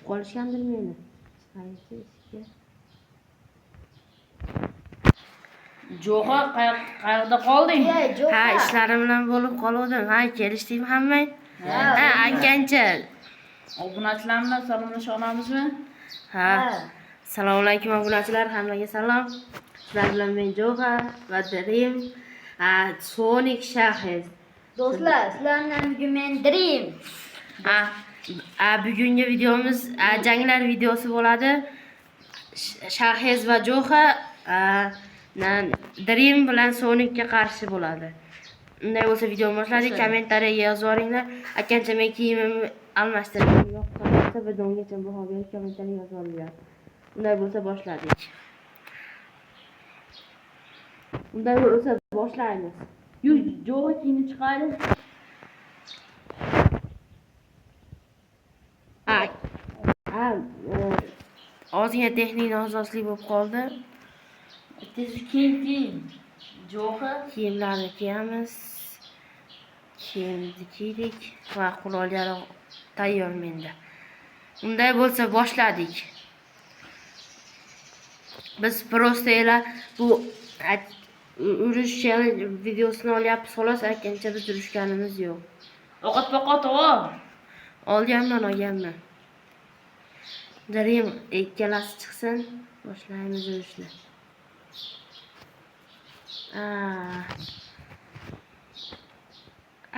qolishgandir meni. Qaysi ishga? Jo'xa qayerda qolding? Ha, ishlarim bilan bo'lib qoldim. Ha, kelishdingmi hammang? Ha, akancha. Obunachilar bilan salomlasha olamizmi? Ha. Assalomu alaykum obunachilar, hammaga salom. Sizlar bilan men Jo'xa va Dream, Sonic Shahez. Do'stlar, sizlardan bugun men Dream. Bugungi videomiz janglar videosi bo'ladi. Shahez va Jo'xa Dream bilan Sonicga qarshi bo'ladi. Unday bo'lsa videoni boshladik. Kommentariyaga yozib yuboringlar. Akancha men kiyimimni almashtirdim. Yo'qsa videogacha baho berib kommentariyaga yozib yuboringlar. Unday bo'lsa boshladik. Unday bo'lsa boshlaymiz. Jo'xa kiyimni chiqardi. Ozgina texnik nosozlik bo'lib qoldi. Tez kiyim. Jo'xa Kiyimlarni kiyamiz. Kiyimni kiydik va qurollar tayyor menda. Unday bo'lsa boshladik. Biz prosta bu urush videosini olyapmiz, xolos. Akancha biz urushganimiz yo'q. ovqat paqat ol. Olganman. Dream ikkalasi chiqsin, boshlaymiz urushni.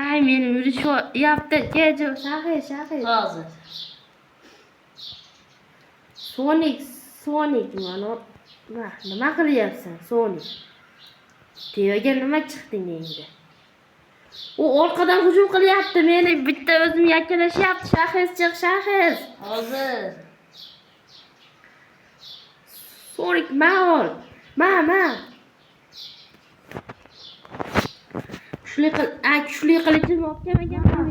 Ay, meni urishyapti. Kejo, Shahez. Hozir. Sonic, nima qilyapsan, Sonic? Tevaga nima chiqding endi? U orqadan hujum qilyapti, meni bitta o'zim yakkalashyapti. Shahez chiq, Shahez. Hozir. Sonic, ol. Kuchli qilichimni olib kelmaganman.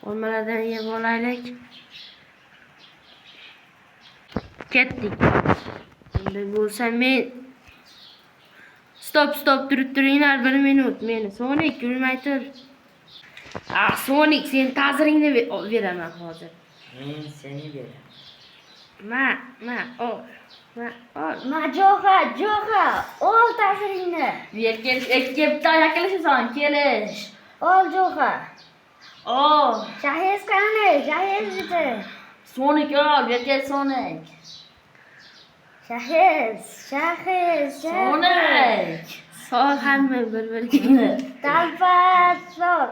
Olmalardan yeb olaylik. Ketdik. Endi bo'lsa men stop turinglar 1 minut. Meni Sonic yurmay tur. Sonic, sen ta'ziringni beraman hozir. Men seni beraman. ol. Jo'xa, ol ta'siringni. Ikki bitta yakkalashasan, kelish. Ol Jo'xa. Shahez qani? Shahez edi. Sonic ol, yerga Sonic. Shahez. Sonic. Sol hamma bir-biriga. Talpat sol.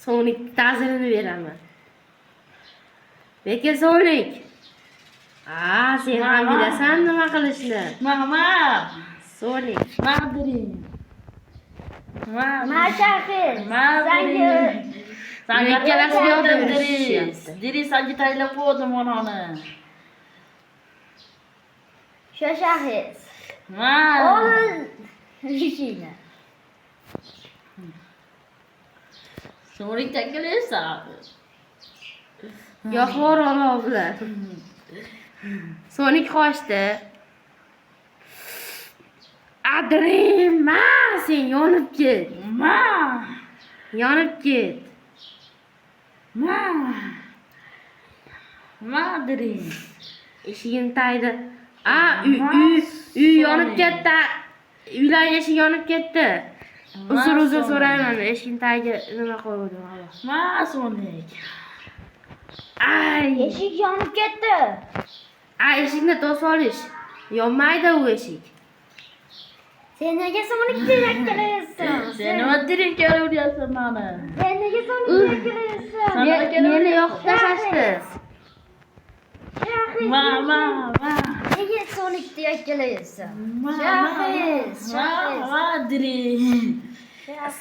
Sonic ta'zirini beraman. Lekin Sonic. Sen ham bilasan nima qilishni. Sonic. Shahez. Sen ikkalasi yo'qda Diri sanki taylab qo'ydim onani. Shahez. Ol ishini. Sonic takkalaysan. Yo'qor olovlar. Sonic qochdi. Dream, sen yonib ket. Dream. Eshigim taydi. Uy yonib ketdi. Uylar eshigi yonib ketdi. Uzr so'rayman. Eshigim tagiga nima qo'ydim? Sonic. Eshik yonib ketdi. Eshikni to'sib olish. Yonmaydi u eshik. Sen nega Sonicni yakkalayapsan? Sen nima Dreamga uryapsan meni? Sen nega Sonicni yakkalayapsan? Meni yoqib tashlashdi. Nega Sonicni yakkalayapsan? Shahez. Dream.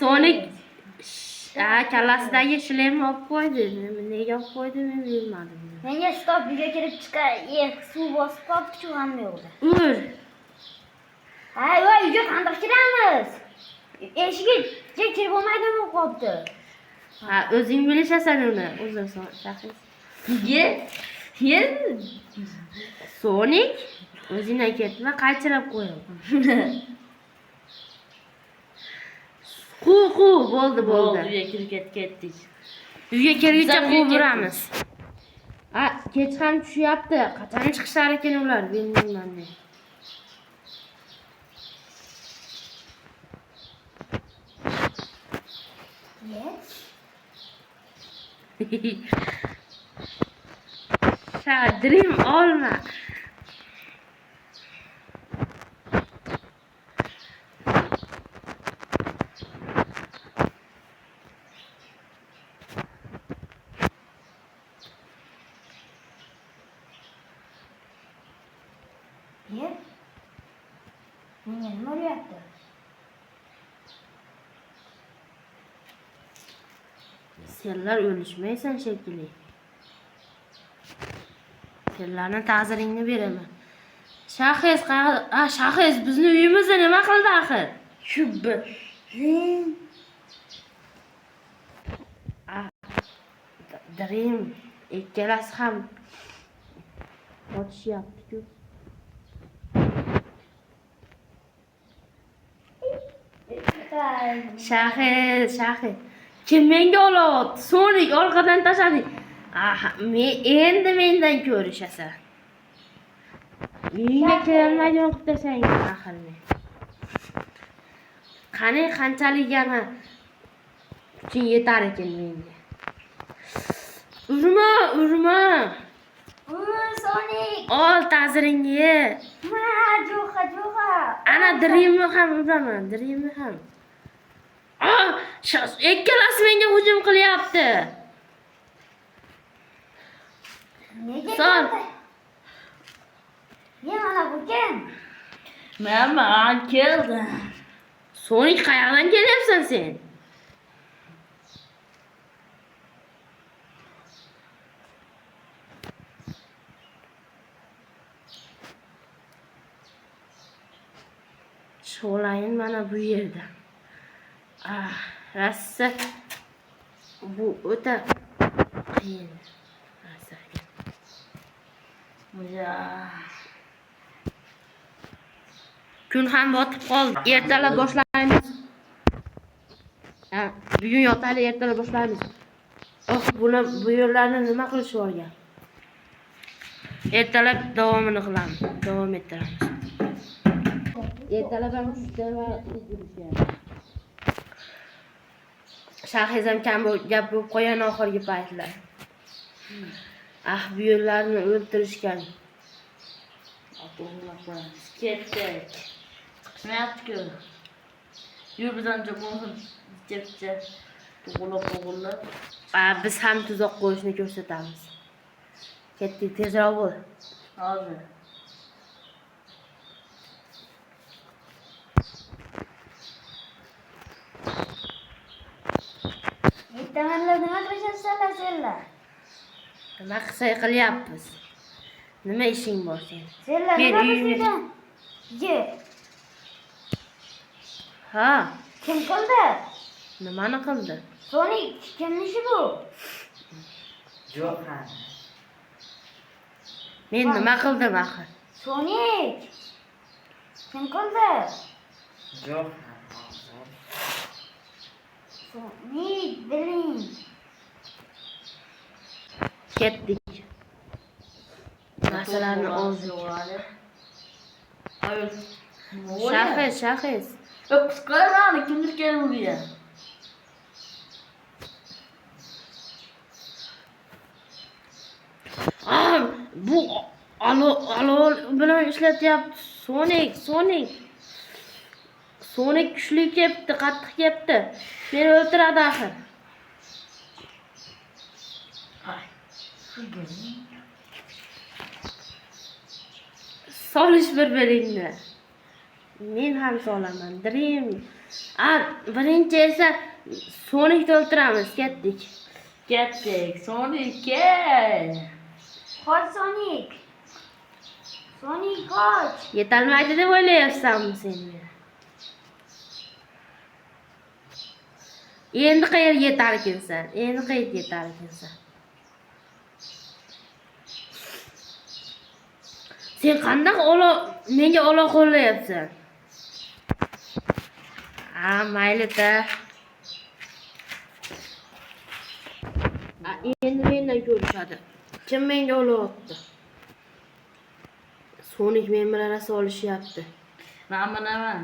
Sonic kallasidagi shlemni olib qo'ydi. Nega olib qo'ydi men bilmadim. Menga stop uyga kirib chiqay. Suv bosib qolibdi shu hamma yo'qda. Uyga qandoq kiramiz? Eshikka kirib bo'lmaydi bo'lib qolibdi. Ha, o'zing bilishasan uni. Uzr, Shahriz. Ye. Sonic, o'zingdan ketma, qaychilab qo'yim. Bo'ldi. Uyga kirib ketdik. Uyga kelguncha Biz ham uyga quvuramiz. Kech ham tushyapti. Qachon chiqishar ekan ular, bilmayman men. Dream olma. Ye. Menga nima bo'lyapti? Senlar o'lishmaysan shekilli. Senlarni ta'ziringni beraman. Shahriz bizni uyimizda nima qildi axir? Shu bir. Dream ikkalasi ham otishyapti-ku. Shahriz. Kim menga olyapti? Sonic orqadan tashladi. Endi mendan ko'rishasan. Uyingga kelolmaydigan qilib tashlayman axir men. Qani qanchalik yana kuching yetar ekan menga. Urma. Sonic. Ol ta'ziringni ye. Jo'xa. Ana Dreamni ham uraman, ham. Ikkalasi menga hujum qilyapti. Nega? Son. Ye mana bu kim? Men keldim. Sonic qayoqdan kelyapsan sen? Sho'layin mana bu yerda. Rassa bu o'ta qiyin. Kun ham botib qoldi. Ertalab boshlaymiz. Bugun yotaylik, ertalab boshlaymiz. Bu yerlarni nima qilish o'rgan. Ertalab davom ettiramiz. Ertalab ham tushda va yurishadi. Shahriz ham kam gap bo'lib qo'ygan oxirgi paytlar. Bu yerlarni o'ltirishgan. Ketdik. Chiqmayapti-ku. Yurbidan jo'qolib ketdi. To'g'rilab. Biz ham tuzoq qo'yishni ko'rsatamiz. Ketdik, tezroq bo'l. Hozir. Ertamanlar nima qilishasizlar senlar? Nima qilsa qilyapmiz? Nima ishing bor sen? Senlar nima qilishgan? Ye. Kim qildi? Nimani qildi? Sonic kimni ishi bu? Jo'xa. Men nima qildim axir? Sonic. Kim qildi? Jo'xa. Sonic, biling. Ketdik. Narsalarni oldik. Shahriz. Qisqarani kimdir kelib buraya. Bu alol bilan ishlatyapti. Sonic kuchli kepti, qattiq kepti. Meni o'ltiradi axir. Solish bir-biringni. Men ham solaman. Dream. Birinchi esa Sonicni o'ltiramiz. Ketdik. Sonic kel. Qoch Sonic. Sonic qoch. Yetolmaydi deb o'ylayapsanmi sen meni? Endi qayerga yetar ekansan? Endi qayerga yetar ekansan? Sen qanday menga olov qo'llayapsan? Mayli-da. Endi mendan ko'rishadi. Kim menga olov otdi? Sonik men bilan rosa olishyapti. Nima?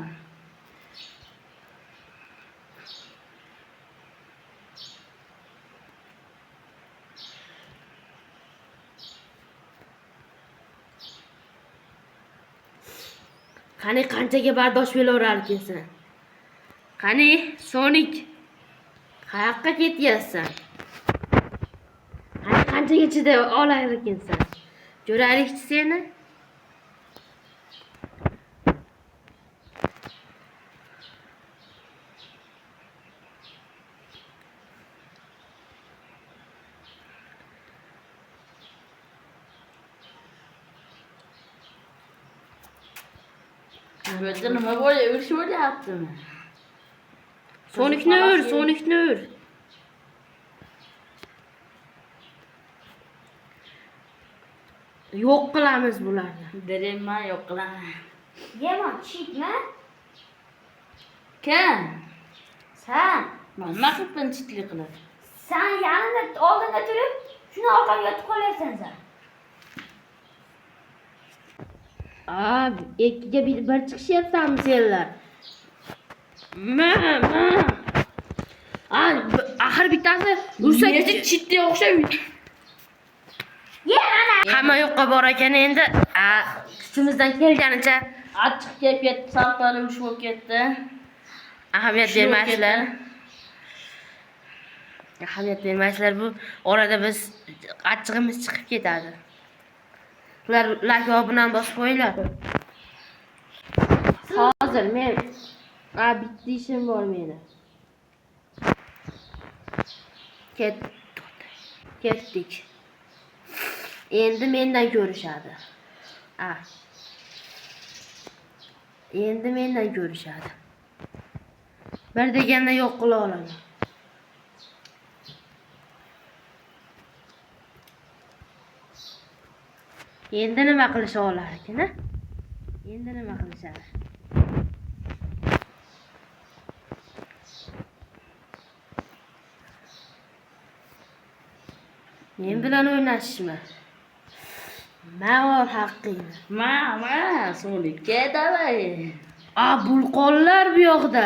Qani qanchaga bardosh beraverar ekansan? Qani Sonik, qayoqqa ketyapsan? Qani qanchaga chidab olar ekansan? Ko'raylikchi seni. Böyle nima bo'lyaptimi? Sonikni ur. Yo'q qilamiz bularni. Dereyman yo'q qilaman. Yemon, chitma. Kim? Sen. Nima qilibman chitlik qilib? Sen yanında oldinda turib, shuni orqaga yotib qolyapsan sen. Ikkiga bir chiqishyapsanmi senlar? Axir bittasi ursa chitga o'xshaydi. Ye ana. hamma yoqqa bor ekan endi. Kuchimizdan kelganicha Achchiq kelib ketdi, salqarim urush bo'lib ketdi. ahamiyat bermaysizlar. Ahamiyat bermaysizlar, bu orada biz achchig'imiz chiqib ketadi. Ular like obunani bosib qo'yinglar. Hozir men bitta ishim bor meni. Ketdik. Endi mendan ko'rishadi. Endi mendan ko'rishadi. Bir deganda yo'q qila olaman. Endi nima qilisha olar ekan? Endi nima qilishadi? Men bilan o'ynashishmi? Ma'or haqqingni. Ma, Sonikka davay. Bulqonlar bu yoqda.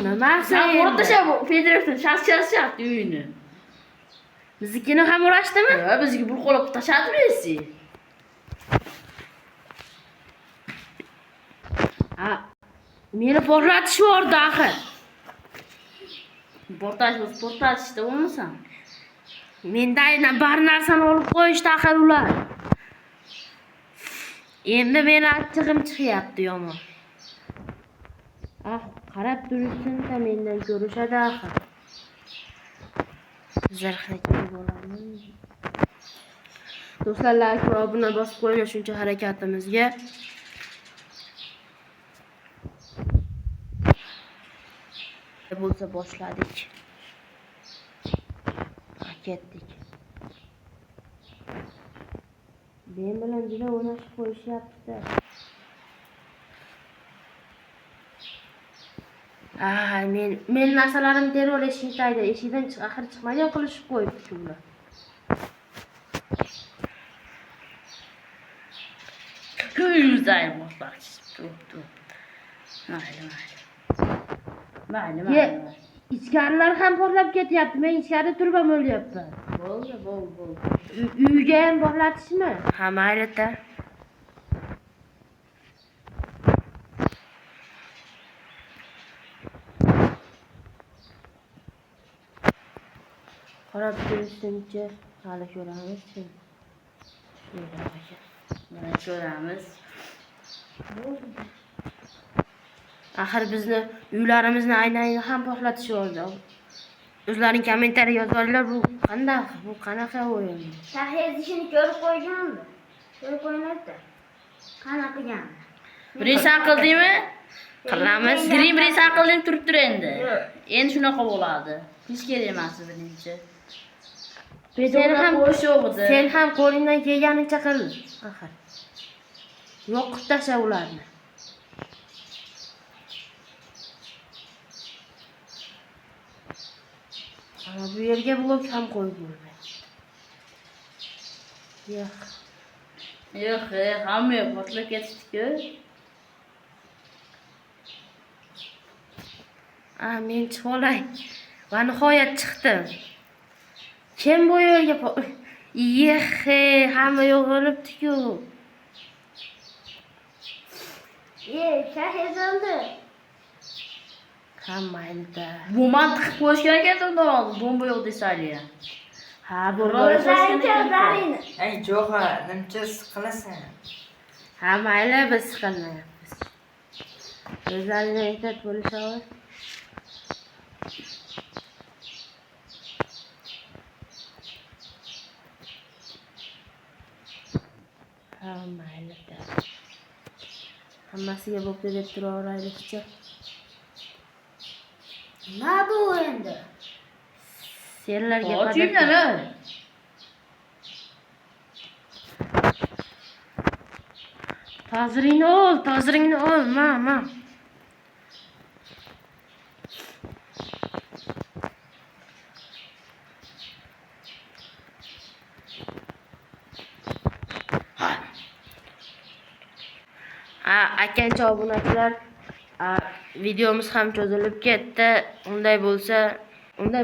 Nima Sen endi? o'rtasha federasiya shart uyini. Biznikini ham urashdimi? Bizga bulqolab tashadi Messi. Meni porlatishyordi axir. Portlatishda bo'lmasan. Menda aynan bar narsani olib qo'yishdi axir ular. Endi meni achchig'im chiqyapti yomon. Qarab turishsin-da mendan ko'rishadi axir. Zirhni kiyib olaman. Do'stlar, like va obuna bosib qo'yinglar shuncha harakatimizga. Bo'lsa boshladik. Ketdik. Men bilan juda o'ynashib qo'yishyapti. Men narsalarimni terror eshikdaydi. Eshikdan axir chiqmagan qilishib qo'yibdi ular. Kuyuzay boshlar. Mayli. Ichkarilar ham portlab ketyapti. Men ichkarida turib ham o'lyapman. Bo'ldi. Uyga ham portlatishmi? Mayli-da. Qarab turishsinchi, hali ko'ramiz. Mana ko'ramiz. Axir bizni uylarimizni aynan ham portlatishyordi. O'zlaring kommentariy yozinglar, bu qanday? Bu qanaqa o'yin? Shahriz ishini ko'rib qo'ygandi. Ko'rib qo'yinglar-da. Qanaqa qilgan? Birinchi qildingmi? Qilamiz. Green Bridge aqllanib turibdi endi. Endi shunaqa bo'ladi. Hech kerak emas birinchi. Sen ham qo'lingdan kelganicha qil. Axir. Yo'qib tasha ularni. Ana bu yerga blok ham qo'yib bo'lmaydi. Yo'q. Yo'q, hamma yo'q, portlab ketishdi-ku. Men chiqib olay. Va nihoyat chiqdim. Kim bu yerga Yehe, hamma yo'q bo'libdi-ku. Shahid oldi. Hammayda. Bu mantiq qo'yish kerak ekan undan oldin, bomba yo'q desali. Ha, bu Ey, Jo'xa, nimcha siqilasan? Ha, mayli, biz siqilmayapmiz. O'zlaringga ehtiyot bo'lishadi. Ha, mayli. Hammasiga bo'pti deb turaveraylikchi. Nima bu endi? Senlarga Ochinglar. Toziringni ol, ma. Akancha obunachilar, videomiz ham cho'zilib ketdi. Unday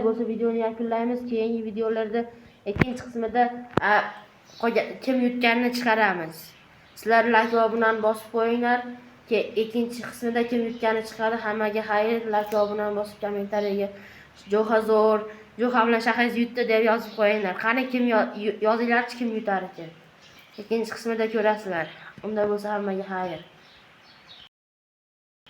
bo'lsa videoni yakunlaymiz. Keyingi videolarda ikkinchi qismida kim yutganini chiqaramiz. Sizlar like va obunani bosib qo'yinglar. Ikkinchi qismida kim yutgani chiqadi. Hammaga xayr. Like va obunani bosib kommentariyaga Jo'xa zo'r, Jo'xa bilan Shahiz yutdi deb yozib qo'yinglar. Qani kim yozinglarchi kim yutar ekan. Ikkinchi qismida ko'rasizlar. Unday bo'lsa hammaga xayr.